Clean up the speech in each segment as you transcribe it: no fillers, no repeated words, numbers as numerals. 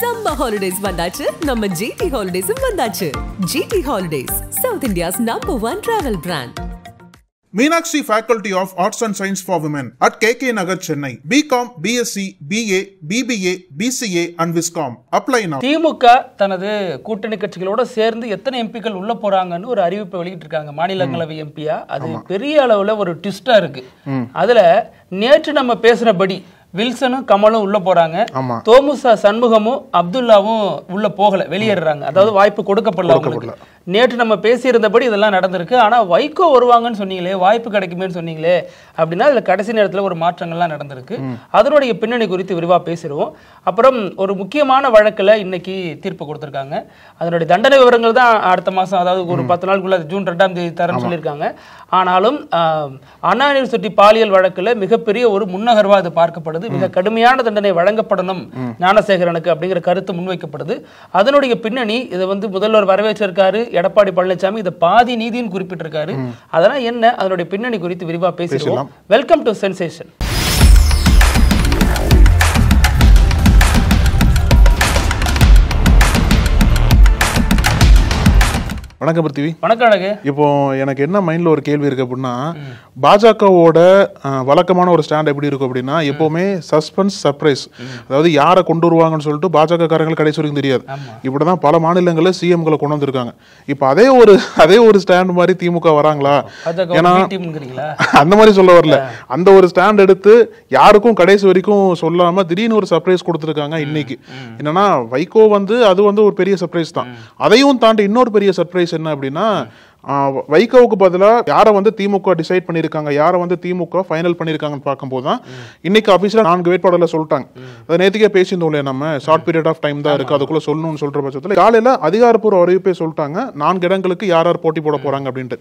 Summer holidays வந்தாச்சு, நம்ம GT Holidays வந்தாச்சு. GT Holidays, South India's #1 travel brand. Meenakshi Faculty of Arts and Science for Women at KK Nagar, Chennai. BCom, BSc, BA, BBA, BCA and Viscom. Apply now. திமுக தனது கூட்டணி கட்சிகளோட சேர்ந்து எத்தனை எம்பிக்கள் உள்ள போறாங்கன்னு ஒரு அறிவிப்பை வெளியிட்டு இருக்காங்க. மாநிலங்களவை எம்பியா அது பெரிய அளவுல ஒரு ட்விஸ்டா இருக்கு. அதுல நேற்று நம்ம பேசுறபடி வில்சனும் கமலும் உள்ள போறாங்க. தோமுசா சண்முகமும் அப்துல்லாவும் உள்ள போகல, வெளியேறாங்க. அதாவது வாய்ப்பு கொடுக்கப்படல அவங்களுக்கு. நேற்று நம்ம பேசியிருந்தபடி இதெல்லாம் நடந்திருக்கு. ஆனா வைகோ வருவாங்கன்னு சொன்னீங்களே, வாய்ப்பு கிடைக்குமேன்னு சொன்னீங்களே அப்படின்னா அதுல கடைசி நேரத்தில் ஒரு மாற்றங்கள்லாம் நடந்திருக்கு. அதனுடைய பின்னணி குறித்து விரிவா பேசிடுவோம். அப்புறம் ஒரு முக்கியமான வழக்குல இன்னைக்கு தீர்ப்பு கொடுத்திருக்காங்க. அதனுடைய தண்டனை விவரங்கள் தான் அடுத்த மாசம், அதாவது ஒரு 10 நாளுக்குள்ள ஜூன் 2ஆம் தேதி தரேன்னு சொல்லியிருக்காங்க. ஆனாலும் அண்ணா யூனிவர்சிட்டி பாலியல் வழக்குல மிகப்பெரிய ஒரு முன்னகர்வா இது பார்க்கப்படுது. மிக கடுமையான தண்டனை வழங்கப்படணும் ஞானசேகரனுக்கு அப்படிங்கிற கருத்து முன்வைக்கப்படுது. அதனுடைய பின்னணி இதை முதல்வர் வரவேற்றிருக்காரு எடப்பாடி பழனிசாமி. இதை பாதி நீதின்னு குறிப்பிட்டிருக்காரு. அதெல்லாம் என்ன, அதனுடைய பின்னணி குறித்து விரிவா பேசிடுவோம். Welcome to sensation. வணக்கம் பிருத்திவி. வணக்கம் அழகு. இப்போ எனக்கு என்ன மைண்ட்ல ஒரு கேள்வி இருக்கு அப்படின்னா, பாஜகவோட வழக்கமான ஒரு ஸ்டாண்ட் எப்படி இருக்கும் அப்படின்னா, எப்பவுமே சஸ்பென்ஸ் சர்ப்ரைஸ். அதாவது யாரை கொண்டு வருவாங்கன்னு சொல்லிட்டு பாஜக காரங்களுக்கு கடைசி வரைக்கும் தெரியாது. இப்படிதான் பல மாநிலங்களில் சிஎம்களை கொண்டு வந்திருக்காங்க. இப்போ அதே ஒரு ஸ்டாண்ட் மாதிரி திமுக வராங்களா? ஏன்னா அந்த மாதிரி சொல்ல வரல, அந்த ஒரு ஸ்டாண்ட் எடுத்து யாருக்கும் கடைசி வரைக்கும் சொல்லாம திடீர்னு ஒரு சர்ப்ரைஸ் கொடுத்துருக்காங்க. இன்னைக்கு என்னன்னா, வைகோ அது ஒரு பெரிய சர்ப்ரைஸ் தான். அதையும் தாண்டி இன்னொரு பெரிய சர்ப்ரைஸ் என்ன அப்படின்னா, வைகோவுக்கு பதிலாக யாரை திமுக டிசைட் பண்ணியிருக்காங்க, யாரை திமுக ஃபைனல் பண்ணியிருக்காங்கன்னு பார்க்கும்போது தான் இன்னைக்கு அபிஷியலா 4 வேட்பாளர்களை சொல்லிட்டாங்க. அதை நேற்றுக்கே பேசியிருந்தோம் இல்லையா, நம்ம ஷார்ட் பீரியட் ஆஃப் டைம் தான் இருக்கு, அதுக்குள்ள சொல்லணும்னு சொல்ற பட்சத்தில் காலையில அதிகாரப்பூர்வ அறிவிப்பே சொல்லிட்டாங்க 4 இடங்களுக்கு யார் போட்டி போட போறாங்க அப்படின்ட்டு.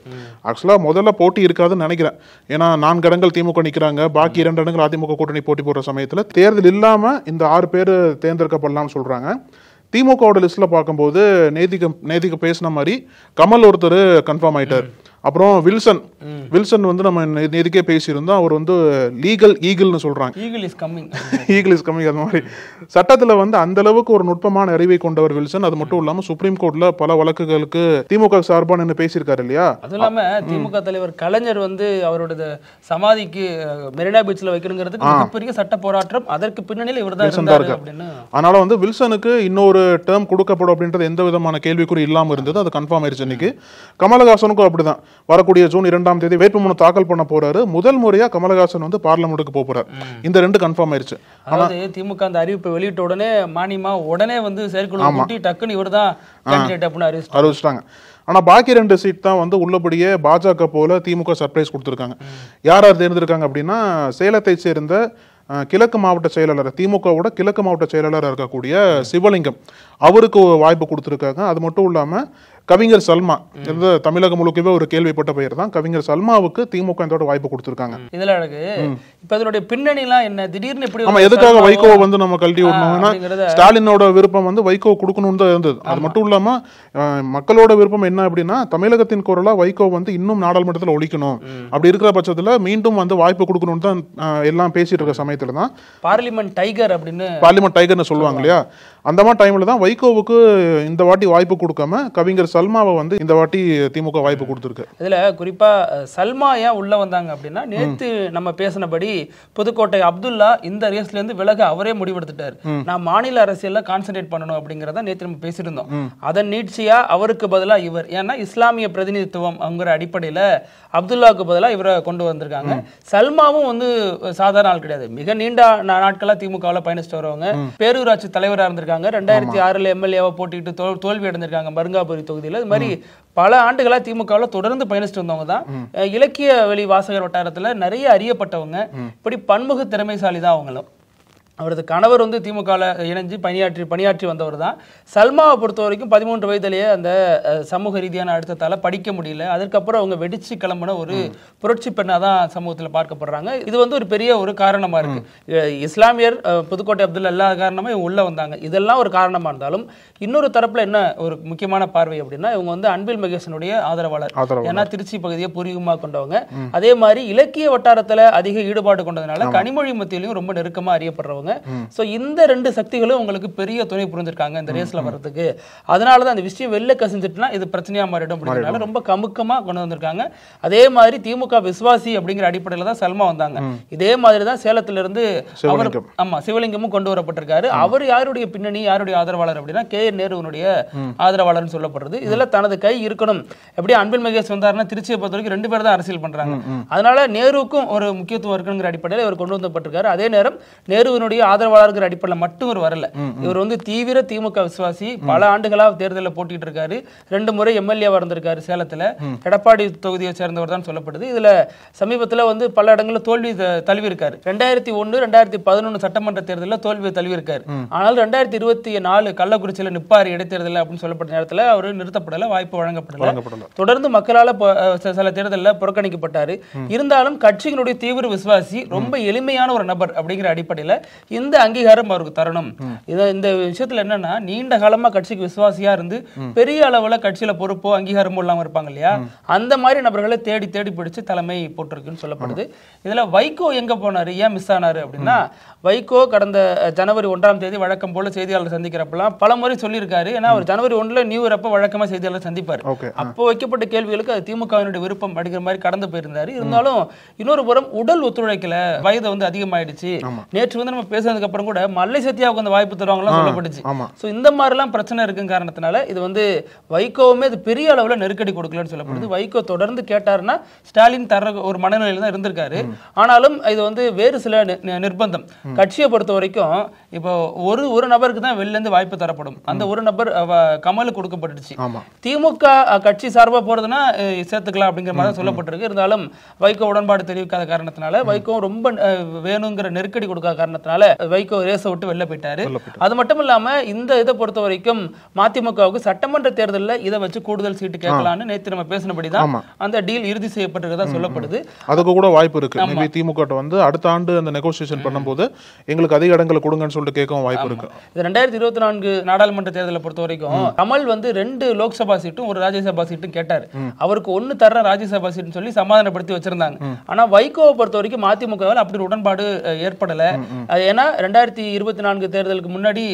ஆக்சுவலா முதல்ல போட்டி இருக்காதுன்னு நினைக்கிறேன். ஏன்னா 4 இடங்கள் திமுக நிற்கிறாங்க, பாக்கி 2 இடங்கள் அதிமுக கூட்டணி போட்டி போடுற சமயத்தில் தேர்தல் இல்லாம இந்த 6 பேர் தேர்ந்தெடுக்கப்படலாம்னு சொல்றாங்க. திமுகவோட லிஸ்ட்ல பார்க்கும்போது நேதிக்கு பேசின மாதிரி கமல் ஒருத்தர் கன்ஃபார்ம் ஆயிட்டார். அப்புறம் வில்சன் நம்ம நேதிக்கே பேசியிருந்தோம். அவர் லீகல் ஈகிள்னு சொல்றாங்க. Eagle is coming. அது மாதிரி சட்டத்துல அந்த அளவுக்கு ஒரு நுட்பமான அறிவை கொண்டவர் வில்சன். அது மட்டும் இல்லாம சுப்ரீம் கோர்ட்ல பல வழக்குகளுக்கு திமுக சார்பா நின்று பேசியிருக்காரு இல்லையா. அது இல்லாம திமுக தலைவர் கலைஞர் அவரோட சமாதிக்கு மெரினா பீச்ல வைக்கணுங்கிறதுக்கு மிகப்பெரிய சட்ட போராட்டம், அதற்கு பின்னணியில் இவர் தான் இருந்தாரு அப்படின்னு. அதனால வில்சனுக்கு இன்னொரு டேர்ம் கொடுக்கப்படும் அப்படின்றது எந்த விதமான கேள்விக்குறி இல்லாம இருந்தது. அது கன்ஃபார்ம் ஆயிருச்சு. இன்னைக்கு கமலஹாசனுக்கும் அப்படிதான் வரக்கூடிய ஜூன் 2ஆம் தேதி வேட்புமனு தாக்கல் பண்ண போறாரு. முதல் முறையா கமலஹாசன் பார்லிமெண்ட்டுக்கு போறாரு. இந்த 2 கன்ஃபார்ம் ஆயிருச்சு. அதாவது திமுக அந்த அறிவிப்பை வெளியிட்ட உடனே மானிமா உடனே செயற்குழு கூட்டி டக்குன்னு இவர்தான் கேண்டிடேட் அப்படின்னு அறிவிச்சிட்டாங்க. ஆனா பாக்கி 2 சீட் தான் உள்ளபடியே பாஜக போல திமுக சர்ப்ரைஸ் கொடுத்திருக்காங்க. யார் தேர்ந்தெடுக்காங்க அப்படின்னா, சேலத்தை சேர்ந்த கிழக்கு மாவட்ட செயலாளர், திமுகவோட கிழக்கு மாவட்ட செயலாளர் இருக்கக்கூடிய சிவலிங்கம், அவருக்கு வாய்ப்பு கொடுத்திருக்காங்க. அது மட்டும் இல்லாம கவிஞர் சல்மா, தமிழகம் முழுக்கவே ஒரு கேள்விப்பட்ட பெயர் தான், கவிஞர் சல்மாவுக்கு திமுக இதோட வாய்ப்பு கொடுத்திருக்காங்க. இதுல அழகு இப்ப இதனுடைய பின்னணி எல்லாம் என்ன, திடீர்னு எப்படி நம்ம எதுக்காக வைகோ நம்ம கழட்டி விடணும்னா, ஸ்டாலினோட விருப்பம் வைகோ கொடுக்கணும்னு தான் இருந்தது. அது மட்டும் இல்லாம மக்களோட விருப்பம் என்ன அப்படின்னா, தமிழகத்தின் குரலா வைகோ இன்னும் நாடாளுமன்றத்தில் ஒழிக்கணும். அப்படி இருக்கிற பட்சத்துல மீண்டும் வாய்ப்பு கொடுக்கணும்னு தான் எல்லாம் பேசிட்டு இருக்க சமயத்துல தான் பார்லிமெண்ட் டைகர்னு சொல்லுவாங்க இல்லையா, அந்த மாதிரி டைம்ல தான் வைகோவுக்கு இந்த வாட்டி வாய்ப்பு கொடுக்காம கவிஞர் சல்மாவை இந்த வாட்டி திமுக வாய்ப்பு கொடுத்திருக்கு. இதுல குறிப்பா சல்மா ஏன் உள்ள வந்தாங்க அப்படின்னா, நேத்து நம்ம பேசினபடி புதுக்கோட்டை அப்துல்லா இந்த ரேஸ்ல இருந்து விலக அவரே முடிவெடுத்துட்டாரு. நான் மாநில அரசியல்ல கான்சென்ட்ரேட் பண்ணணும் அப்படிங்கறத நேத்து நம்ம பேசியிருந்தோம். அதன் நீட்சியா அவருக்கு பதிலா இவர், ஏன்னா இஸ்லாமிய பிரதிநிதித்துவம் அங்கிற அடிப்படையில அப்துல்லாவுக்கு பதிலாக இவரை கொண்டு வந்திருக்காங்க. சல்மாவும் சாதாரண ஆள் கிடையாது. மிக நீண்ட நாட்களா திமுகவில் பயணிச்சுட்டு வரவங்க, பேரூராட்சி தலைவராக இருந்திருக்காங்க. 2006 எம்எல்ஏவா போட்டிட்டு தோல்வி அடைந்திருக்காங்க மருங்காபுரி தொகுதியில். இது மாதிரி பல ஆண்டுகளா திமுகவில் தொடர்ந்து பயணிச்சுட்டு வந்தவங்க தான். இலக்கிய வெளி வாசகர் வட்டாரத்துல நிறைய அறியப்பட்டவங்க. இப்படி பன்முக திறமைசாலி தான் அவங்களும். அவரது கணவர் திமுகவில் இணைஞ்சு பணியாற்றி வந்தவர் தான். சல்மாவை பொறுத்த வரைக்கும் 13 வயதிலேயே அந்த சமூக ரீதியான அழுத்தத்தால் படிக்க முடியல. அதுக்கப்புறம் அவங்க வெடிச்சு கிளம்பின ஒரு புரட்சி பெண்ணாக தான் சமூகத்தில் பார்க்கப்படுறாங்க. இது ஒரு பெரிய ஒரு காரணமாக இருக்கு. இஸ்லாமியர் புதுக்கோட்டை அப்துல்லா எல்லா காரணமாக இவங்க உள்ள வந்தாங்க. இதெல்லாம் ஒரு காரணமாக இருந்தாலும் இன்னொரு தரப்புல என்ன ஒரு முக்கியமான பார்வை அப்படின்னா, இவங்க அன்பில் மகேசனுடைய ஆதரவாளர். ஏன்னா திருச்சி பகுதியை பூர்வீகமாக கொண்டவங்க. அதே மாதிரி இலக்கிய வட்டாரத்தில் அதிக ஈடுபாடு கொண்டதுனால கனிமொழி மத்தியிலையும் ரொம்ப நெருக்கமாக அறியப்படுறவங்க. சொல்லுவாங்க. சோ இந்த ரெண்டு சக்திகளும் உங்களுக்கு பெரிய துணை புரிஞ்சிருக்காங்க இந்த ரேஸ்ல வர்றதுக்கு. அதனாலதான் அந்த விஷயம் வெளில கசிஞ்சிட்டுனா இது பிரச்சனையா மாறிடும் அப்படிங்கறதுனால ரொம்ப கமுக்கமா கொண்டு வந்திருக்காங்க. அதே மாதிரி திமுக விசுவாசி அப்படிங்கிற அடிப்படையில தான் சல்மா வந்தாங்க. இதே மாதிரி தான் சேலத்துல இருந்து அவர் சிவலிங்கமும் கொண்டு வரப்பட்டிருக்காரு. அவர் யாருடைய பின்னணி, யாருடைய ஆதரவாளர் அப்படின்னா கே.என். நேருனுடைய ஆதரவாளர்னு சொல்லப்படுறது. இதுல தனது கை இருக்கணும். எப்படி அன்பில் மகேஷ் வந்தாருன்னா திருச்சியை பொறுத்த வரைக்கும் 2 பேர் தான் அரசியல் பண்றாங்க. அதனால நேருக்கும் ஒரு முக்கியத்துவம் இருக்குங்கிற அடிப்படையில் இவர் கொண்டு வந்தப்பட்டிருக்காரு. அதே நேரம் நேருவினுடைய ஆதரவாளர்கள் அடிப்படையில் மட்டும் இவர் வரல. இவர் வந்து தீவிர திமுக விசுவாசி. பல ஆண்டுகளாக தேர்தலில் போட்டிட்டு இருக்காரு. 2 முறை எம்எல்ஏ வந்திருக்காரு சேலத்துல. எடப்பாடி தொகுதியை சேர்ந்தவர் தான் சொல்லப்படுது. இதுல சமீபத்துல வந்து பல இடங்களில் தோல்வி தழுவி இருக்காரு. 2001, 2011 சட்டமன்ற தேர்தலில் தோல்வியை தழுவி இருக்காரு. ஆனால் 2024 கள்ளக்குறிச்சியில நிப்பாரு இடைத்தேர்தல் அப்படின்னு சொல்லப்பட்ட நேரத்தில் அவர் நிறுத்தப்படல, வாய்ப்பு வழங்கப்படல. தொடர்ந்து மக்களால் சில தேர்தலில் புறக்கணிக்கப்பட்டாரு. இருந்தாலும் கட்சிகளுடைய தீவிர விசுவாசி, ரொம்ப எளிமையான ஒரு நபர் அப்படிங்கிற அடிப்படையில் இந்த அங்கீகாரம் அவருக்கு தரணும். இந்த விஷயத்துல என்னன்னா நீண்ட காலமா கட்சிக்கு விசுவாசியா இருந்து பெரிய அளவுல கட்சியில பொறுப்போ அங்கீகாரமோ இல்லாம இருப்பாங்க இல்லையா, அந்த மாதிரி நபர்களை தேடி தேடி பிடிச்சு தலைமை போட்டிருக்குன்னு சொல்லப்படுது. இதுல வைகோ எங்க போனாரு, ஏன் மிஸ் ஆனாரு அப்படின்னா, வைகோ கடந்த ஜனவரி 1ஆம் தேதி வழக்கம் போல செய்தியாளர் சந்திக்கிறப்பெல்லாம் பல முறை சொல்லியிருக்காரு. ஏன்னா அவர் ஜனவரி 1 நியூ இயர் அப்ப வழக்கமா செய்தியாளர் சந்திப்பார். அப்போ வைக்கப்பட்ட கேள்விகளுக்கு அது திமுகவினுடைய விருப்பம் அப்படிங்கிற மாதிரி கடந்து போயிருந்தாரு. இருந்தாலும் இன்னொரு புறம் உடல் ஒத்துழைக்கல, வயது வந்து அதிகமாயிடுச்சு. நேற்று வந்து நம்ம பேசுறதுக்கு அப்புறம் கூட மல்லை சத்யாவுக்கு அந்த வாய்ப்பு தருவாங்கலாம் சொல்லப்பட்டுச்சு. சோ இந்த மாதிரி எல்லாம் பிரச்சனை இருக்குங்க காரணத்தினால இது வந்து வைகோவுமே இது பெரிய அளவுல நெருக்கடி கொடுக்கலன்னு சொல்லப்படுது. வைகோ தொடர்ந்து கேட்டாருன்னா ஸ்டாலின் தர ஒரு மனநிலையில தான் இருந்திருக்காரு. ஆனாலும் இது வந்து வேறு சில நிர்பந்தம். கட்சியை பொறுத்த வரைக்கும் இப்போ ஒரு நபருக்கு தான் வெளில இருந்து வாய்ப்பு தரப்படும். அந்த ஒரு நபர் கமலுக்கு கொடுக்கப்பட்டுச்சு. திமுக கட்சி சார்பா போறதுன்னா சேர்த்துக்கலாம் அப்படிங்கிற மாதிரி சொல்லப்பட்டிருக்கு. இருந்தாலும் வைகோ உடன்பாடு தெரிவிக்காத காரணத்தினால, வைகோ ரொம்ப வேணுங்கிற நெருக்கடி கொடுக்காத காரணத்தினால வைகோ ரேஸை விட்டு வெளில போயிட்டாரு. அது மட்டும் இல்லாம இந்த இதை பொறுத்த வரைக்கும் மதிமுகவுக்கு சட்டமன்ற தேர்தலில் இதை வச்சு கூடுதல் சீட்டு கேட்கலான்னு நேற்று நம்ம பேசினபடிதான் அந்த டீல் இறுதி செய்யப்பட்டிருக்கதா சொல்லப்படுது. அதுக்கு கூட வாய்ப்பு இருக்கு. மேபி திமுக வந்து அடுத்த ஆண்டு அந்த நெகோசியேஷன் பண்ணும்போது எங்களுக்கு அதிக இடங்களை கொடுங்கன்னு சொல்லிட்டு கேட்கவும் வாய்ப்பு இருக்கு. 2024 நாடாளுமன்ற தேர்தலை பொறுத்த வரைக்கும் கமல் வந்து 2 லோக்சபா சீட்டும் ஒரு ராஜ்யசபா சீட்டும் கேட்டாரு. அவருக்கு 1 தர ராஜ்யசபா சீட்னு சொல்லி சமாதானப்படுத்தி வச்சிருந்தாங்க. ஆனா வைகோவை பொறுத்த வரைக்கும் மதிமுகவால் அப்படி உடன்பாடு ஏற்படல. ஏன்னா 2024 தேர்தலுக்கு முன்னாடி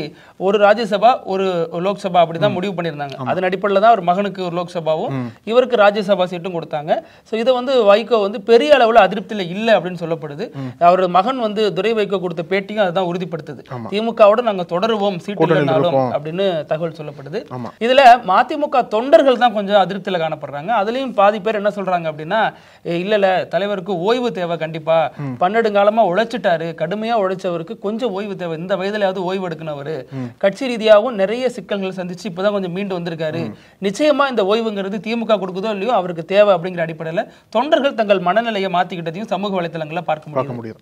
ஒரு ராஜ்யசபா ஒரு லோக்சபா அப்படிதான் முடிவு பண்ணியிருந்தாங்க. அதன் அடிப்படையில் தான் அவர் மகனுக்கு ஒரு லோக்சபாவும் இவருக்கு ராஜ்யசபா சீட்டும் கொடுத்தாங்க. ஸோ இதை வந்து வைகோ வந்து பெரிய அளவில் அதிருப்தியில் இல்லை அப்படின்னு சொல்லப்படுது. அவர் மகன் வந்து துரை வைகோ கொடுத்த பேட்டியும் அதுதான் உறுதிப்படுத்துது. திமுகவோட நாங்கள் தொடருவோம் சீட்டு இல்லைனாலும் அப்படின்னு தகவல் சொல்லப்படுது. இதுல மதிமுக தொண்டர்கள் தான் கொஞ்சம் அதிருப்தியில் காணப்படுறாங்க. அதுலயும் பாதி பேர் என்ன சொல்றாங்க அப்படின்னா, இல்ல தலைவருக்கு ஓய்வு தேவை, கண்டிப்பா 12 காலமா உழைச்சிட்டாரு, கடுமையா உழைச்சவருக்கு கொஞ்சம் ஓய்வு தேவை, இந்த வயதுலயாவது ஓய்வு எடுக்கணும். அவரு கட்சி ரீதியாகவும் நிறைய சிக்கல்களை சந்திச்சு இப்பதான் கொஞ்சம் மீண்டு வந்திருக்காரு. நிச்சயமா இந்த ஓய்வுங்கிறது திமுக கொடுக்குதோ இல்லையோ அவருக்கு தேவை அப்படிங்கிற அடிப்படையில் தொண்டர்கள் தங்கள் மனநிலையை மாத்திக்கிட்டதையும் சமூக வலைத்தளங்களில் பார்க்க முடியும்.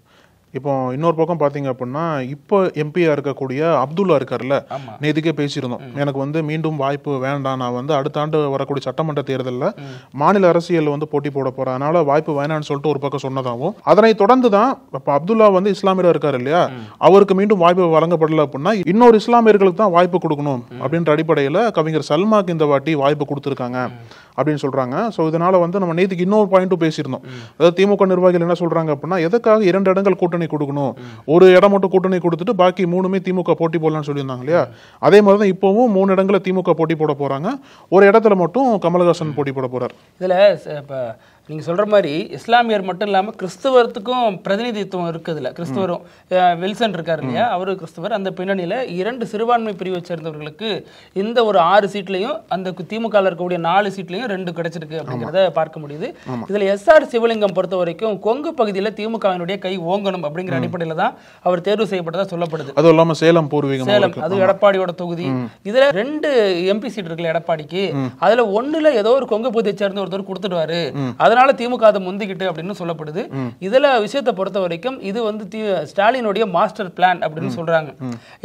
இப்போ இன்னொரு பக்கம் பார்த்தீங்க அப்படின்னா, இப்போ எம்பியா இருக்கக்கூடிய அப்துல்லா இருக்காருல்ல, நேற்றுக்கே பேசியிருந்தோம், எனக்கு வந்து மீண்டும் வாய்ப்பு வேண்டாம், நான் வந்து அடுத்த ஆண்டு வரக்கூடிய சட்டமன்ற தேர்தலில் மாநில அரசியல் வந்து போட்டி போட போறேன், அதனால வாய்ப்பு வேணான்னு சொல்லிட்டு ஒரு பக்கம் சொன்னதாகவும், அதனை தொடர்ந்து தான் இப்போ அப்துல்லா வந்து இஸ்லாமியராக இருக்காரு இல்லையா, அவருக்கு மீண்டும் வாய்ப்பு வழங்கப்படலை அப்படின்னா இன்னொரு இஸ்லாமியர்களுக்கு தான் வாய்ப்பு கொடுக்கணும் அப்படின்ற அடிப்படையில் கவிஞர் சல்மாக்கு இந்த வாட்டி வாய்ப்பு கொடுத்துருக்காங்க அப்படின்னு சொல்றாங்க. ஸோ இதனால வந்து நம்ம நேற்றுக்கு இன்னொரு பாயிண்ட்டும் பேசியிருந்தோம். அதாவது திமுக நிர்வாகிகள் என்ன சொல்றாங்க அப்படின்னா, எதுக்காக 2 இடங்கள் கூட்டணி கொடுக்கணும், ஒரு இடம் மட்டும் கூட்டணி கொடுத்துட்டு பாக்கி 3மே திமுக போட்டி போடலாம்னு சொல்லியிருந்தாங்க இல்லையா, அதே மாதிரி தான் இப்பவும் 3 இடங்களை திமுக போட்டி போட போறாங்க, ஒரு இடத்துல மட்டும் கமலஹாசன் போட்டி போட போறார். இதுல இப்ப நீங்க சொல்ற மாதிரி இஸ்லாமியர் மட்டும் இல்லாம கிறிஸ்தவத்துக்கும் பிரதிநிதித்துவம் இருக்குதுல. கிறிஸ்தவரும் வில்சன் இருக்காரு இல்லையா, அவரு கிறிஸ்தவர். அந்த பின்னணியில 2 சிறுபான்மை பிரிவை சேர்ந்தவர்களுக்கு இந்த ஒரு 6 சீட்லையும் அந்த திமுக இருக்கக்கூடிய 4 சீட்லையும் 2 கிடைச்சிருக்கு அப்படிங்கிறத பார்க்க முடியுது. இதுல எஸ்ஆர் சிவலிங்கம் பொறுத்த வரைக்கும் கொங்கு பகுதியில திமுகவினுடைய கை ஓங்கணும் அப்படிங்கிற அடிப்படையில தான் அவர் தேர்வு செய்யப்பட்டதா சொல்லப்படுது. அது இல்லாம சேலம் பூர்வீகம், சேலம் அது எடப்பாடியோட தொகுதி. இதுல 2 எம்பி சீட் இருக்குல்ல எடப்பாடிக்கு, அதுல 1ல ஏதோ ஒரு கொங்கு பகுதியை சேர்ந்த ஒருத்தர் கொடுத்துடுவாரு, அதனால திமுக அதை முந்திக்கிட்டு அப்படின்னு சொல்லப்படுது. இதுல விஷயத்தை பொறுத்த வரைக்கும் இது வந்து ஸ்டாலினுடைய மாஸ்டர் பிளான் அப்படின்னு சொல்றாங்க.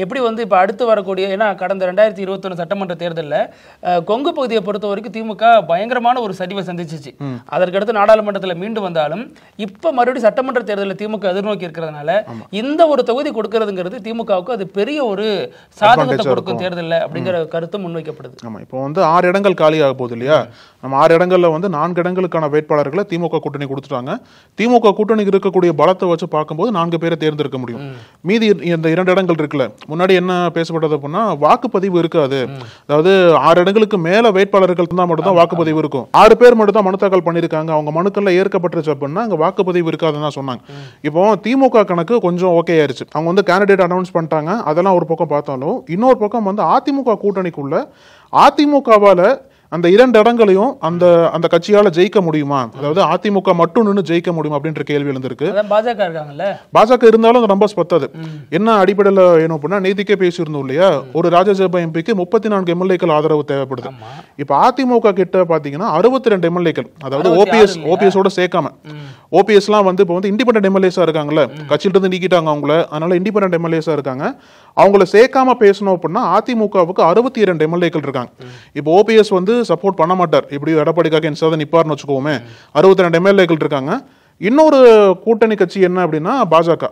எப்படி வந்து இப்ப அடுத்து வரக்கூடிய, ஏன்னா கடந்த 2021 சட்டமன்ற தேர்தலில் கொங்கு பகுதியை பொறுத்த வரைக்கும் திமுக பயங்கரமான ஒரு சரிவை சந்திச்சிச்சு. அதற்கடுத்து நாடாளுமன்றத்தில் மீண்டு வந்தாலும் இப்ப மறுபடியும் சட்டமன்ற தேர்தலில் திமுக எதிர்நோக்கி இருக்கிறதுனால இந்த ஒரு தொகுதி கொடுக்கறதுங்கிறது திமுகவுக்கு அது பெரிய ஒரு சாதகத்தை கொடுக்கும் தேர்தலில் அப்படிங்கிற கருத்து முன்வைக்கப்படுது. ஆமா, இப்போ வந்து 6 இடங்கள் காலியாக போகுது இல்லையா, நம்ம 6 இடங்கள்ல வந்து 4 இடங்களுக்கான வேட்பாளர் வேட்பாளர்களை திமுக கூட்டணி கொடுத்துட்டாங்க. திமுக கூட்டணிக்கு இருக்கக்கூடிய பலத்தை வச்சு பார்க்கும்போது 4 பேரை தேர்ந்தெடுக்க முடியும். மீதி இந்த 2 இடங்கள் இருக்குல்ல, முன்னாடி என்ன பேசப்பட்டது அப்படின்னா வாக்குப்பதிவு இருக்காது. அதாவது 6 இடங்களுக்கு மேல வேட்பாளர்கள் இருந்தால் மட்டும்தான் வாக்குப்பதிவு இருக்கும். 6 பேர் மட்டும் தான் மனு தாக்கல் பண்ணிருக்காங்க, அவங்க மனுக்கள்ல ஏற்கப்பட்டுருச்சு அப்படின்னா அங்க வாக்குப்பதிவு இருக்காதுன்னு சொன்னாங்க. இப்போ திமுக கணக்கு கொஞ்சம் ஓகே ஆயிருச்சு. அவங்க வந்து கேண்டிடேட் அனௌன்ஸ் பண்ணிட்டாங்க. அதெல்லாம் ஒரு பக்கம் பார்த்தாலும் இன்னொரு பக்கம் வந்து அதிமுக கூட்டணிக்குள்ள அதிமுகவால அந்த 2 இடங்களையும் அந்த அந்த கட்சியால ஜெயிக்க முடியுமா, அதாவது அதிமுக மட்டும் நின்று ஜெயிக்க முடியுமா அப்படின்ற கேள்வி எழுந்திருக்கு. பாஜக இருக்காங்கல்ல, பாஜக இருந்தாலும் அந்த நம்பர்ஸ் பத்தாது. என்ன அடிப்படையில் வேணும் அப்படின்னா நேத்திக்கே பேசியிருந்தோம் இல்லையா, ஒரு ராஜ்யசபா எம்பிக்கு 34 எம்எல்ஏக்கள் ஆதரவு தேவைப்படுது. இப்ப அதிமுக கிட்ட பாத்தீங்கன்னா 62 எம்எல்ஏக்கள், அதாவது ஓபிஎஸோட சேர்க்காம. ஓபிஎஸ்லாம் வந்து இப்போ வந்து இண்டிபெண்டன்ட் எம்எல்ஏஸா இருக்காங்கல்ல, கட்சியிலிருந்து நீக்கிட்டாங்க அவங்கள, அதனால இண்டிபெண்டன்ட் எம்எல்ஏஸா இருக்காங்க. அவங்கள சேர்க்காம பேசணும் அப்படின்னா அதிமுகவுக்கு 62 எம்எல்ஏக்கள் இருக்காங்க. இப்போ ஓபிஎஸ் வந்து சப்போர்ட் பண்ண மாட்டார், இப்படி எடப்பாடிக்காக என்ன நிப்பார்னு வச்சுக்கோமே. 62 எம்எல்ஏக்கள் இருக்காங்க. இன்னொரு கூட்டணி கட்சி என்ன அப்படின்னா பாஜக.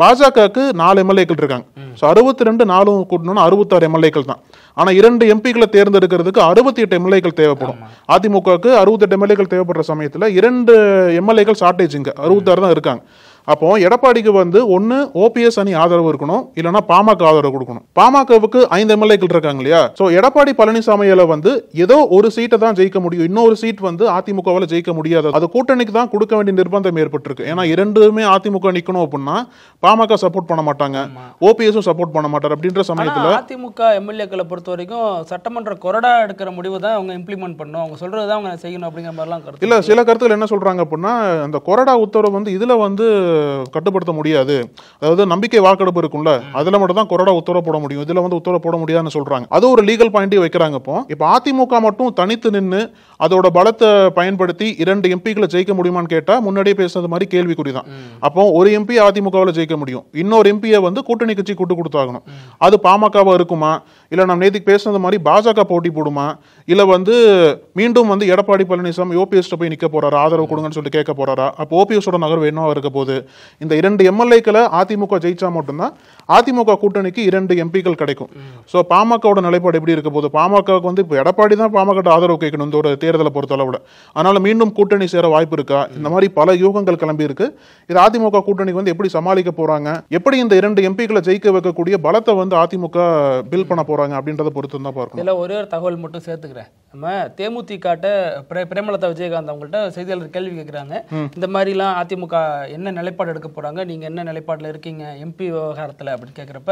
பாஜகவுக்கு 4 எம்எல்ஏக்கள் இருக்காங்க. 62 4 கூட்டணும்னா 66 எம்எல்ஏக்கள் தான். ஆனா 2 எம்பிக்களை தேர்ந்தெடுக்கிறதுக்கு 68 எம்எல்ஏக்கள் தேவைப்படும். அதிமுகவுக்கு 68 எம்எல்ஏக்கள் தேவைப்படுற சமயத்துல 2 எம்எல்ஏக்கள் ஷார்டேஜ், இங்க 66 தான் இருக்காங்க. அப்போ எடப்பாடிக்கு வந்து ஒன்னு ஓபிஎஸ் அணி ஆதரவு இருக்கணும், இல்லைன்னா பாமக ஆதரவு கொடுக்கணும். பாமகவுக்கு 5 எம்எல்ஏக்கள் இருக்காங்க இல்லையா. சோ எடப்பாடி பழனிசாமியால வந்து ஏதோ ஒரு சீட்டை தான் ஜெயிக்க முடியும், இன்னொரு சீட் வந்து அதிமுகவால ஜெயிக்க முடியாது. அது கூட்டணிக்கு தான் கொடுக்க வேண்டிய நிர்பந்தம் ஏற்பட்டிருக்கு. ஏன்னா 2மே அதிமுக நிக்கணும் அப்படின்னா பாமக சப்போர்ட் பண்ண மாட்டாங்க, ஓபிஎஸும் சப்போர்ட் பண்ண மாட்டார். அப்படின்ற சமயத்துல அதிமுக எம்எல்ஏக்களை பொறுத்த வரைக்கும் சட்டமன்ற கொறடா எடுக்கிற முடிவு தான் அவங்க இம்ப்ளிமெண்ட் பண்ணணும், அவங்க சொல்றதுதான் அவங்க செய்யணும் அப்படிங்கிற மாதிரிலாம் கருத்து இல்ல. சில கருத்துக்கள் என்ன சொல்றாங்க அப்படின்னா அந்த கொறடா உத்தரவு வந்து இதுல வந்து கட்டுப்படுத்த முடியாது, அதாவது நம்பிக்கை வாக்கெடுப்பு இருக்கும்ல, அதுல மட்டும் தான் கொறடா உத்தரவு போட முடியும், இதுல வந்து உத்தரவு போட முடியாதுன்னு சொல்றாங்க. அது ஒரு லீகல் பாயிண்டே வைக்கிறாங்க. இப்போ அதிமுக மட்டும் தனித்து நின்று அதோட பலத்தை பயன்படுத்தி 2 எம்பிக்களை ஜெயிக்க முடியுமான்னு கேட்டா முன்னாடியே பேசுறது மாதிரி கேள்விக்குறிதான். அப்போ ஒரு எம்பி அதிமுகவில் ஜெயிக்க முடியும், இன்னொரு எம்பியை வந்து கூட்டணி கட்சி கூட்டு கொடுத்தாகணும். அது பாமகவா இருக்குமா, இல்ல நம்ம நேற்றுக்கு பேசுனது மாதிரி பாஜக போட்டி போடுமா, இல்ல வந்து மீண்டும் வந்து எடப்பாடி பழனிசாமி ஓபிஎஸ் போய் நிக்க போறாரா, ஆதரவு கொடுங்கன்னு சொல்லிட்டு கேட்க போறாரா. அப்போ ஓபிஎஸோட நகர்வு என்னவா இருக்க போகுது. இந்த 2 எம்எல்ஏக்களை அதிமுக ஜெயிச்சா மட்டும்தான் அதிமுக கூட்டணிக்கு 2 எம்பிக்கள் கிடைக்கும். சோ பாமகவோட நிலைப்பாடு எப்படி இருக்க போகுது. பாமகவுக்கு வந்து இப்போ எடப்பாடி தான் பாமக ஆதரவு கேட்கணும் இந்த ஒரு தேர்தலை பொறுத்தளவுல. அதனால மீண்டும் கூட்டணி சேர வாய்ப்பு இருக்கா, இந்த மாதிரி பல யூகங்கள் கிளம்பி இருக்கு. இது அதிமுக கூட்டணிக்கு வந்து எப்படி சமாளிக்க போறாங்க, எப்படி இந்த 2 எம்பிக்களை ஜெயிக்க வைக்கக்கூடிய பலத்தை வந்து அதிமுக பில் பண்ண போறாங்க அப்படின்றத பொறுத்து தான் பார்க்கணும். இல்ல ஒரே ஒரு தகவல் மட்டும் சேர்த்துக்கிறேன். நம்ம தேமுதிகாட்ட பிரேமலதா விஜயகாந்த் அவங்கள்ட்ட செய்தியாளர் கேள்வி கேட்கிறாங்க, இந்த மாதிரிலாம் அதிமுக என்ன நிலைப்பாடு எடுக்க போறாங்க, நீங்க என்ன நிலைப்பாடுல இருக்கீங்க எம்பி விவகாரத்துல அப்படின்னு கேட்கிறப்ப,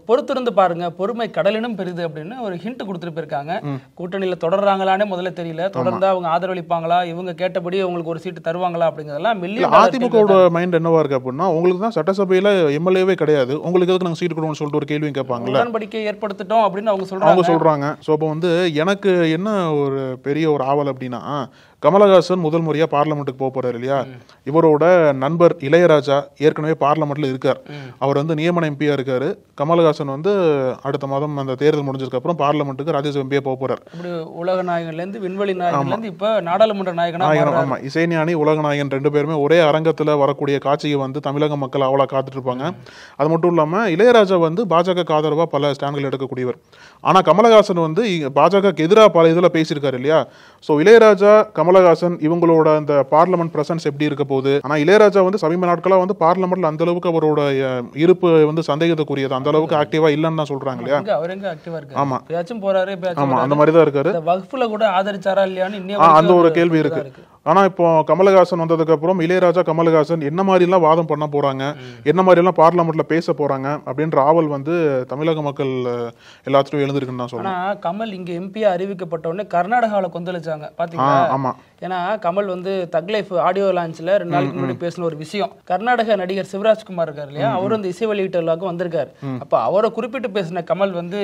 பொறுத்திருந்து பாருங்க பொறுமை கடலினும் பெரிது அப்படின்னு ஒரு ஹிண்ட் கொடுத்துட்டு போயிருக்காங்க. கூட்டணியில தொடர்றாங்களானே முதல்ல தெரியல, தொடர்ந்தா அவங்க ஆதரவளிப்பாங்களா, இவங்க கேட்டபடி உங்களுக்கு ஒரு சீட்டு தருவாங்களா அப்படிங்கிறதெல்லாம் அதிமுகவோட மைண்ட் என்னவா இருக்கு அப்படின்னா, உங்களுக்கு தான் சட்டசபையில எம்எல்ஏவே கிடையாது, உங்களுக்கு எதுக்கு நாங்க சீட் கொடுக்கணும்னு சொல்லிட்டு ஒரு கேள்வி கேட்பாங்க. உடன்படிக்கை ஏற்படுத்திட்டோம் அப்படின்னு அவங்க சொல்றாங்க. சோ அப்போ வந்து எனக்கு என்ன ஒரு பெரிய ஒரு ஆவல் அப்படின்னா, கமலஹாசன் முதல் முறையா பார்லமெண்ட்டுக்கு போக போறாரு இல்லையா. இவரோட நண்பர் இளையராஜா ஏற்கனவே பார்லமெண்ட்ல இருக்கார், அவர் வந்து நியமன எம்பியா இருக்காரு. கமலஹாசன் வந்து அடுத்த மாதம் அந்த தேர்தல் முடிஞ்சதுக்கு அப்புறம் பார்லமெண்ட்டுக்கு ராஜ்யசபா எம்பியா போக போறாரு. உலக நாயகன்ல இருந்து விண்வெளி நாயகன்ல இருந்து இப்ப நாடாளுமன்ற நாயகனா. ஆமா, இசைஞானி உலக நாயகன் 2 பேருமே ஒரே அரங்கத்துல வரக்கூடிய காட்சியை வந்து தமிழக மக்கள் அவளா காத்துட்டு இருப்பாங்க. அது மட்டும் இல்லாம இளையராஜா வந்து பாஜக ஆதரவா பல ஸ்டாண்ட்கள் எடுக்கக்கூடியவர். ஆனா கமலஹாசன் வந்து பாஜகக்கு எதிராக பல இதுல பேசியிருக்காரு இல்லையா. சோ இளையராஜா கமலஹாசன் இவங்களோட அந்த பார்லமெண்ட் பிரசன்ஸ் எப்படி இருக்க போகுது. ஆனா இளையராஜா வந்து சமீப நாட்களா வந்து பார்லமெண்ட்ல அந்த அளவுக்கு அவரோட இருப்பு வந்து சந்தேகத்துக்குரியது, அந்த அளவுக்கு ஆக்டிவா இல்லன்னு தான் சொல்றாங்க இல்லையா. அவர் எங்க ஆக்டிவா இருக்காரு, ஆமா பேச்சும் போறாரு, ஆமா அந்த மாதிரி தான் இருக்காரு. வக்ஃப்ல கூட ஆதரிச்சாரா இல்லையான்னு அந்த ஒரு கேள்வி இருக்கு. ஆனா இப்போ கமலஹாசன் வந்ததுக்கு அப்புறம் இளையராஜா கமலஹாசன் என்ன மாதிரி எல்லாம் வாதம் பண்ண போறாங்க, என்ன மாதிரி எல்லாம் பார்லமெண்ட்ல பேச போறாங்க அப்படின்ற ஆவல் வந்து தமிழக மக்கள் எல்லாத்துலயும் எழுந்திருக்குன்னு தான் சொல்றேன். ஆனா கமல் இங்க எம்பியா அறிவிக்கப்பட்ட உடனே கர்நாடகாவில கொந்தளிச்சாங்க பாத்தீங்களா. ஆமா, ஏன்னா கமல் வந்து தக் லைஃப் ஆடியோ லான்ச்ல 2 நாளைக்கு முன்னாடி பேசின ஒரு விஷயம், கர்நாடக நடிகர் சிவராஜ்குமார் இருக்காரு இல்லையா, அவரு வந்து இசை வெளியீட்டுக்கு வந்திருக்காரு. அப்ப அவரை குறிப்பிட்டு பேசின கமல் வந்து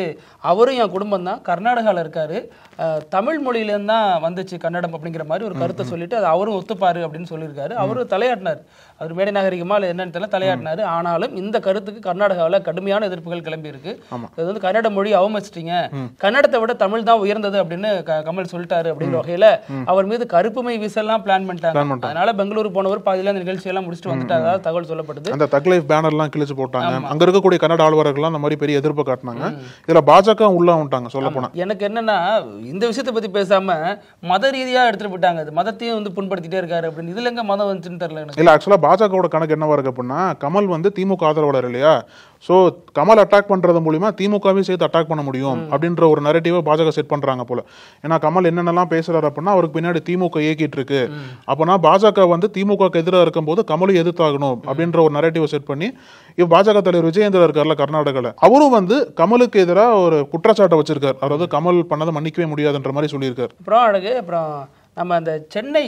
அவரும் என் குடும்பம் தான் கர்நாடகால இருக்காரு, தமிழ் மொழியில இருந்து தான் வந்துச்சு கன்னடம் அப்படிங்கிற மாதிரி ஒரு கருத்தை சொல்லிட்டு அது அவரும் ஒத்துப்பாரு அப்படின்னு சொல்லியிருக்காரு. அவரும் தலையாட்டினார். அவர் மேடை நாகரிகமா இல்லை என்னன்னு தெரியல தலையாட்டினாரு. ஆனாலும் இந்த கருத்துக்கு கர்நாடகாவில் கடுமையான எதிர்ப்புகள் கிளம்பி இருக்கு. அது வந்து கன்னட மொழி அவமதிச்சிட்டீங்க, கன்னடத்தை விட தமிழ் தான் உயர்ந்தது அப்படின்னு கமல் சொல்லிட்டாரு அப்படிங்கிற வகையில அவர் மீது கருப்புமை வீசலாம் பிளான் பண்ணிட்டாங்க. அதனால பெங்களூரு போனவர் பாதியில அந்த நிகழ்ச்சியெல்லாம் முடிச்சுட்டு வந்துட்டாங்க தகவல் சொல்லப்படுது. அந்த தக் லைஃப் பேனர்லாம் கிழிச்சு போட்டாங்க. அங்க இருக்கக்கூடிய கன்னட ஆழ்வார்கள்லாம் அந்த மாதிரி பெரிய எதிர்ப்பு காட்டினாங்க. இதுல பாஜக உள்ள வந்துட்டாங்க. சொல்ல போனா எனக்கு என்னன்னா இந்த விஷயத்தை பத்தி பேசாம மத ரீதியா எடுத்துட்டு போயிட்டாங்க. மதத்தையும் வந்து புண்படுத்திட்டே இருக்காரு அப்படின்னு. இதுல எங்க மதம் வந்துச்சுன்னு தெரியல எனக்கு. இல்ல ஆக்சுவலா பாஜகவோட கணக்கு என்னவா இருக்கு அப்படின்னா, கமல் வந்து திமுக ஆதரவாளர் இல்லையா, சோ கமல் அட்டாக் பண்றது மூலியமா திமுகவையும் சேர்த்து அட்டாக் பண்ண முடியும் அப்படின்ற ஒரு நரேட்டிவை பாஜக செட் பண்றாங்க போல. ஏன்னா கமல் என்னென்னலாம் பேசுறாரு அப்படின்னா அவருக்கு பின்னாடி திமுக இயக்கிட்டு இருக்கு, அப்பனா பாஜக வந்து திமுக எதிராக இருக்கும்போது கமலும் எதிர்த்தாகணும் அப்படின்ற ஒரு நரேட்டிவை செட் பண்ணி பாஜக தலைவர் விஜயேந்திரா இருக்கார்ல கர்நாடகால, அவரும் வந்து கமலுக்கு எதிராக ஒரு குற்றச்சாட்டை வச்சிருக்காரு. அதாவது கமல் பண்ணதை மன்னிக்கவே முடியாதுன்ற மாதிரி சொல்லியிருக்காரு. அப்புறம் நம்ம அந்த சென்னை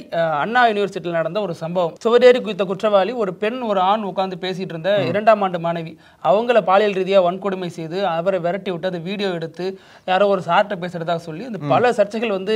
அண்ணா யூனிவர்சிட்டியில் நடந்த ஒரு சம்பவம், சுவரேறி குறித்த குற்றவாளி ஒரு பெண் ஒரு ஆண் உட்கார்ந்து பேசிட்டு இருந்த 2ஆம் ஆண்டு மாணவி, அவங்கள பாலியல் ரீதியாக வன்கொடுமை செய்து அவரை விரட்டி விட்டு அதை வீடியோ எடுத்து யாரோ ஒரு சார்ட்ட பேசுறதா சொல்லி அந்த பல சர்ச்சைகள் வந்து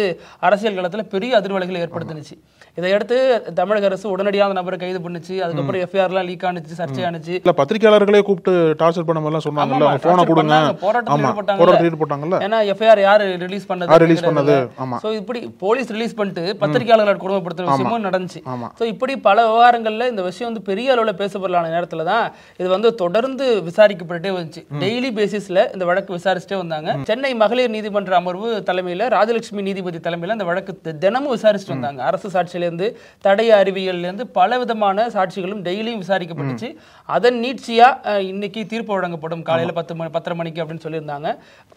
அரசியல் களத்தில் பெரிய அதிர்வலைகளை ஏற்படுத்தினுச்சு. இதையடுத்து தமிழக அரசு உடனடியாக நபரை கைது பண்ணுச்சு. அதுக்கப்புறம் எஃப்ஐஆர்லாம் லீக் ஆனிச்சு, சர்ச்சை ஆனிச்சு. இல்ல பத்திரிகையாளர்களே கூப்பிட்டு டார்ச்சர் பண்ண மாதிரிலாம் சொன்னாங்கல்ல, அவங்க போனை கொடுங்க, போராட்டத்தில் ஈடுபட்டாங்கல்ல. ஏன்னா எஃப்ஐஆர் யார் ரிலீஸ் பண்ணது, சோ இப்படி போலீஸ் ரிலீஸ் பண்ணிட்டு பத்திரிகையாளர்களை கொடுமைப்படுத்துற விஷயமும் நடந்துச்சு. சோ இப்படி பல விவகாரங்கள்ல இந்த விஷயம் வந்து பெரிய அளவுல பேசப்படலான நேரத்துல தான் இது வந்து தொடர்ந்து விசாரிக்கப்பட்டே வந்துச்சு. டெய்லி பேசிஸ்ல இந்த வழக்கு விசாரிச்சுட்டே வந்தாங்க. சென்னை மகளிர் நீதிமன்ற அமர்வு தலைமையில ராஜலட்சுமி நீதிபதி தலைமையில இந்த வழக்கு தினமும் விசாரிச்சுட்டு வந்தாங்க. அரசு சாட்சியில இருந்து தடய அறிவியல்ல இருந்து பல விதமான சாட்சிகளும் டெய்லியும் விசாரிக்கப்பட்டுச்சு. அதன் நீட்சியா இன்னைக்கு தீர்ப்பு வழங்கப்படும் காலையில 10:30 மணிக்கு அப்படின்னு சொல்லியிருந்தாங்க.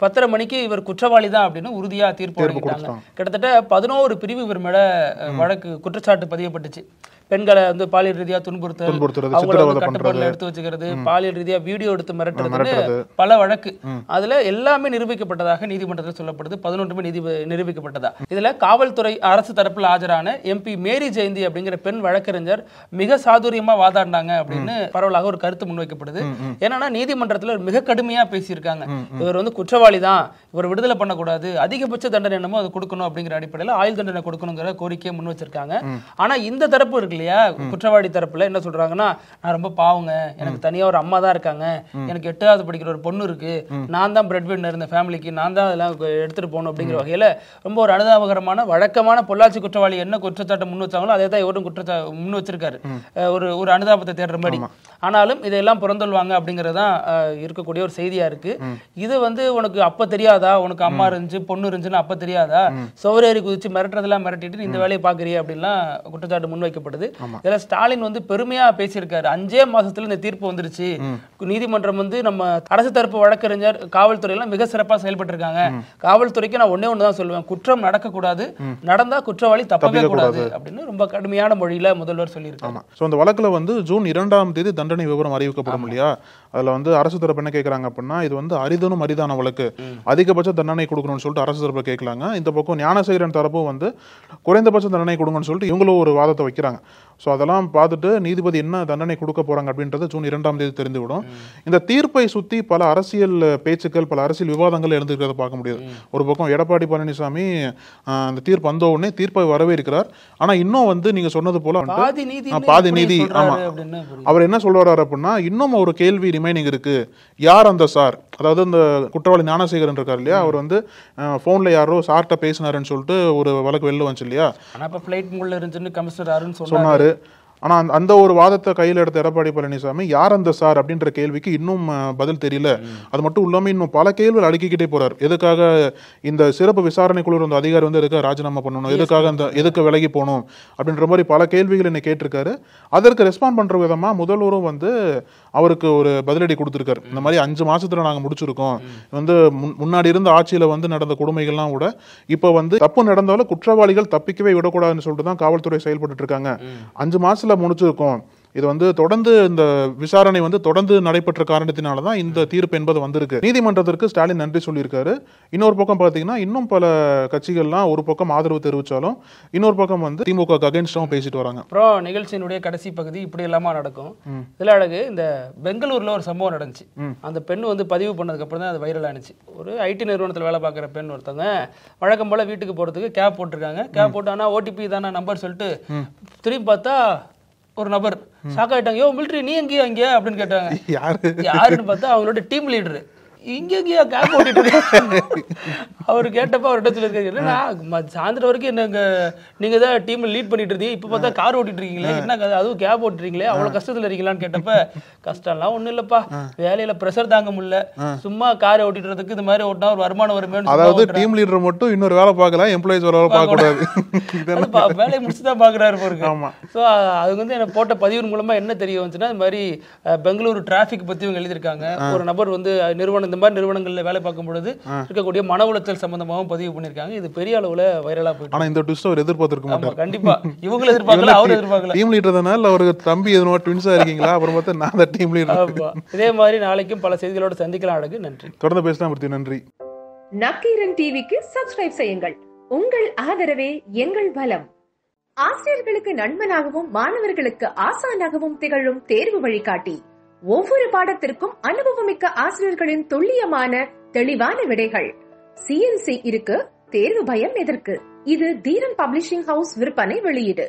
10:30 மணிக்கு இவர் குற்றவாளி தான் அப்படின்னு உறுதியா தீர்ப்பு வழங்கிட்டாங்க. கிட்டத்தட்ட 11 பிரிவு இவர் மேல வழக்கு குற்றச்சாட்டு பதியப்பட்டுச்சு. பெண்களை வந்து பாலியல் ரீதியா துன்புறுத்துறது, அவங்களை கட்டுப்பாடுல எடுத்து வச்சுக்கிறது, பாலியல் ரீதியா வீடியோ எடுத்து மிரட்டுறது, பல வழக்கு. அதுல எல்லாமே நிரூபிக்கப்பட்டதாக நீதிமன்றத்தில் சொல்லப்படுது. 11 நிரூபிக்கப்பட்டதா. இதுல காவல்துறை அரசு தரப்புல ஆஜரான எம்பி மேரி ஜெயந்தி அப்படிங்கிற பெண் வழக்கறிஞர் மிக சாதுரியமா வாதாடினாங்க அப்படின்னு பரவலாக ஒரு கருத்து முன்வைக்கப்படுது. ஏன்னா நீதிமன்றத்துல மிக கடுமையா பேசியிருக்காங்க. இவர் வந்து குற்றவாளி தான், இவர் விடுதலை பண்ணக்கூடாது, அதிகபட்ச தண்டனை என்னமோ அது கொடுக்கணும் அப்படிங்கிற அடிப்படையில் ஆயுள் தண்டனை கொடுக்கணுங்கிற கோரிக்கையை முன் வச்சிருக்காங்க. ஆனா இந்த தரப்பு இருக்கு இல்லையா, குற்றவாளி தரப்புல என்ன சொல்றாங்கன்னா, நான் ரொம்ப பாவங்க, எனக்கு தனியா ஒரு அம்மா தான் இருக்காங்க, எனக்கு 8வது படிக்கிற ஒரு பொண்ணு இருக்கு, நான் தான் பிரெட் வின்னர் இந்த ஃபேமிலிக்கு, நான் தான் அதெல்லாம் எடுத்துட்டு போகணும் அப்படிங்கிற வகையில ரொம்ப ஒரு அனுதாபகரமான வழக்கமான பொள்ளாச்சி குற்றவாளி என்ன குற்றச்சாட்டை முன் வச்சாங்களோ அதே தான் இவரும் முன் வச்சிருக்காரு, ஒரு அனுதாபத்தை தேடுற மாதிரி. ஆனாலும் இதெல்லாம் புறந்தொல்வாங்க அப்படிங்கறதுதான் இருக்கக்கூடிய ஒரு செய்தியா இருக்கு. இது வந்து உனக்கு அப்ப தெரியாதா, உனக்கு அம்மா இருந்துச்சு பொண்ணு இருந்துச்சுன்னு அப்ப தெரியாதா, சோவரேறி குதிச்சு மிரட்டுறதெல்லாம் மிரட்டிட்டு இந்த வேலையை பாக்குறியா அப்படின்லாம் குற்றச்சாட்டு முன்வைக்கப்படுது. இதுல ஸ்டாலின் வந்து பெருமையா பேசியிருக்காரு. 5 மாசத்துல இந்த தீர்ப்பு வந்துருச்சு, நீதிமன்றம் வந்து நம்ம அரசு தரப்பு வழக்கறிஞர் காவல்துறை எல்லாம் மிக சிறப்பா செயல்பட்டு இருக்காங்க. காவல்துறைக்கு நான் ஒண்ணே சொல்லுவேன், குற்றம் நடக்கக்கூடாது, நடந்தா குற்றவாளி தப்பவே கூடாது அப்படின்னு ரொம்ப கடுமையான மொழியில முதல்வர் சொல்லியிருக்காங்க. இந்த வழக்குல வந்து ஜூன் 2ஆம் தேதி தண்டனை விவரம் அறிவிக்கப்படும் இல்லையா, அதுல வந்து அரசு தரப்பு என்ன கேட்கறாங்க அப்படின்னா, இது வந்து அரிதனும் அரிதான வழக்கு, அதிகபட்ச தண்டனை கொடுக்கணும்னு சொல்லிட்டு அரசு தரப்பு கேட்கலாங்க. இந்த பக்கம் ஞானசேகரன் தரப்பும் வந்து குறைந்தபட்ச தண்டனை கொடுங்கன்னு சொல்லிட்டு இவங்களும் ஒரு வாதத்தை வைக்கிறாங்க. ஸோ அதெல்லாம் பார்த்துட்டு நீதிபதி என்ன தண்டனை கொடுக்க போறாங்க அப்படின்றது ஜூன் 2ஆம் தேதி தெரிந்துவிடும். இந்த தீர்ப்பை சுற்றி பல அரசியல் பேச்சுக்கள், பல அரசியல் விவாதங்கள் எழுந்திருக்கிறத பார்க்க முடியாது. ஒரு பக்கம் எடப்பாடி பழனிசாமி அந்த தீர்ப்பு வந்த உடனே தீர்ப்பை வரவேற்கிறார். ஆனா இன்னும் வந்து நீங்க சொன்னது போல பாதி நீதி, ஆமா, அவர் என்ன சொல்றாரு அப்படின்னா, இன்னும் ஒரு கேள்வி ரிமைனிங் இருக்கு. யார் அந்த சார், அதாவது இந்த குற்றவாளி ஞானசேகரன் இருக்கார் இல்லையா, அவர் வந்து போன்ல யாரோ சார்ட்ட பேசினாருன்னு சொல்லிட்டு ஒரு வழக்கு வெளில வந்துச்சு இல்லையா, சொன்னாரு. ஆனா அந்த ஒரு வாதத்தை கையில் எடுத்த எடப்பாடி பழனிசாமி யார் அந்த சார் அப்படின்ற கேள்விக்கு இன்னும் பதில் தெரியல. அது மட்டும் இல்லாம இன்னும் பல கேள்விகள் அடுக்கிக்கிட்டே போறாரு. எதுக்காக இந்த சிறப்பு விசாரணை குழு அந்த அதிகாரி வந்து எதுக்காக ராஜினாமா பண்ணணும், எதுக்கு விலகி போகணும் அப்படின்ற மாதிரி பல கேள்விகள் என்ன கேட்டிருக்காரு. அதற்கு ரெஸ்பாண்ட் பண்ற விதமா முதல்வரும் வந்து அவருக்கு ஒரு பதிலடி கொடுத்திருக்காரு. இந்த மாதிரி 5 மாசத்துல நாங்க முடிச்சிருக்கோம், வந்து முன்னாடி இருந்த ஆட்சியில வந்து நடந்த கொடுமைகள்லாம் கூட இப்ப வந்து தப்பு நடந்தாலும் குற்றவாளிகள் தப்பிக்கவே விடக்கூடாதுன்னு சொல்லிட்டு தான் காவல்துறை செயல்பட்டு இருக்காங்க. 5 மாசத்துல முடிச்சிருக்கோம். இது வந்து தொடர்ந்து இந்த விசாரணை வந்து தொடர்ந்து நடைபெற்ற காரணத்தினாலதான் இந்த தீர்ப்பு என்பது வந்திருக்கு. நீதிமன்றத்திற்கு ஸ்டாலின் நன்றி சொல்லியிருக்காரு. இன்னொரு பக்கம் பாத்தீங்கன்னா இன்னும் பல கட்சிகள்லாம் ஒரு பக்கம் ஆதரவு தெரிவிச்சாலும் இன்னொரு பக்கம் வந்து திமுக அகைன்ஸ்டாவும் பேசிட்டு வராங்க. அப்புறம் நிகழ்ச்சியினுடைய கடைசி பகுதி இப்படி எல்லாமா நடக்கும். இதுல அழகு இந்த பெங்களூர்ல ஒரு சம்பவம் நடந்துச்சு. அந்த பெண் வந்து பதிவு பண்ணதுக்கு அப்புறம் தான் அது வைரல் ஆனிச்சு. ஒரு ஐடி நிறுவனத்தில் வேலை பார்க்குற பெண் ஒருத்தவங்க வழக்கம் போல வீட்டுக்கு போறதுக்கு கேப் போட்டிருக்காங்க. கேப் போட்டு ஆனா ஓடிபி தானே நம்பர் சொல்லிட்டு திரும்பி பார்த்தா ஒரு நபர் ஷாக் ஆயிட்டாங்க. யோ மிலிட்டரி நீ எங்கேயா இங்க அப்படின்னு கேட்டாங்க. யாருன்னு பார்த்தா அவங்களோட டீம் லீடரு. இங்கேயா கேப் ஓட்டிட்டு அவர் கேட்டப்ப அவர்கிட்ட சொல்லியிருக்காரு, சாயந்தரம் வரைக்கும் என்னங்க நீங்க தான் டீம் லீட் பண்ணிட்டு இருந்தீங்க, இப்ப பார்த்தா கார் ஓட்டிட்டு இருக்கீங்களே, என்ன அதுவும் கேப் ஓட்டுறீங்களே, அவ்வளவு கஷ்டத்துல இருக்கீங்களான்னு கேட்டப்ப, கஷ்டம்லாம் ஒண்ணும் இல்லப்பா, வேலையில பிரஷர் தாங்க முடியல, சும்மா காரை ஓட்டிட்டுறதுக்கு இந்த மாதிரி ஓட்டினா ஒரு வருமானம் வருமே. அதாவது டீம் லீடர் மட்டும் இன்னொரு வேலை பார்க்கலாம், எம்ப்ளாயிஸ் வேலை பார்க்க கூடாது, வேலையை முடிச்சுதான் பாக்குறாரு பாருங்க. ஸோ அது வந்து எனக்கு போட்ட பதிவின் மூலமா என்ன தெரிய வந்துச்சுன்னா, இந்த மாதிரி பெங்களூரு டிராபிக் பத்தி இவங்க எழுதியிருக்காங்க. ஒரு நபர் வந்து நிறுவனம் இந்த மாதிரி நிறுவனங்கள்ல வேலை பார்க்கும் பொழுது இருக்கக்கூடிய மன உளைச்சல் சம்பந்தமாகவும் பதிவு பண்ணிருக்காங்க. இது பெரிய அளவுல வைரலா போயிட்டு. ஆனா இந்த ட்விஸ்ட் அவர் எதிர்பார்த்திருக்க மாட்டார். கண்டிப்பா இவங்க எதிர்பார்க்கல, அவர் எதிர்பார்க்கல. டீம் லீடர் தானே இல்ல அவருக்கு தம்பி எதுனா ட்வின்ஸா இருக்கீங்களா, அப்புறம் பார்த்தா நான் தான் டீம் லீடர். இதே மாதிரி நாளைக்கும் பல செய்திகளோட சந்திக்கலாம். அழகு, நன்றி. தொடர்ந்து பேசலாம் மூர்த்தி. நன்றி. நக்கீரன் டிவிக்கு சப்ஸ்கிரைப் செய்யுங்கள். உங்கள் ஆதரவே எங்கள் பலம். ஆசிரியர்களுக்கு நண்பனாகவும் மாணவர்களுக்கு ஆசானாகவும் திகழும் தேர்வு வழிகாட்டி. ஒவ்வொரு பாடத்திற்கும் அனுபவமிக்க ஆசிரியர்களின் துல்லியமான தெளிவான விடைகள். CNC இருக்கு, தேர்வு பயம் எதற்கு? இது தீரன் பப்ளிஷிங் ஹவுஸ் விற்பனை வெளியீடு.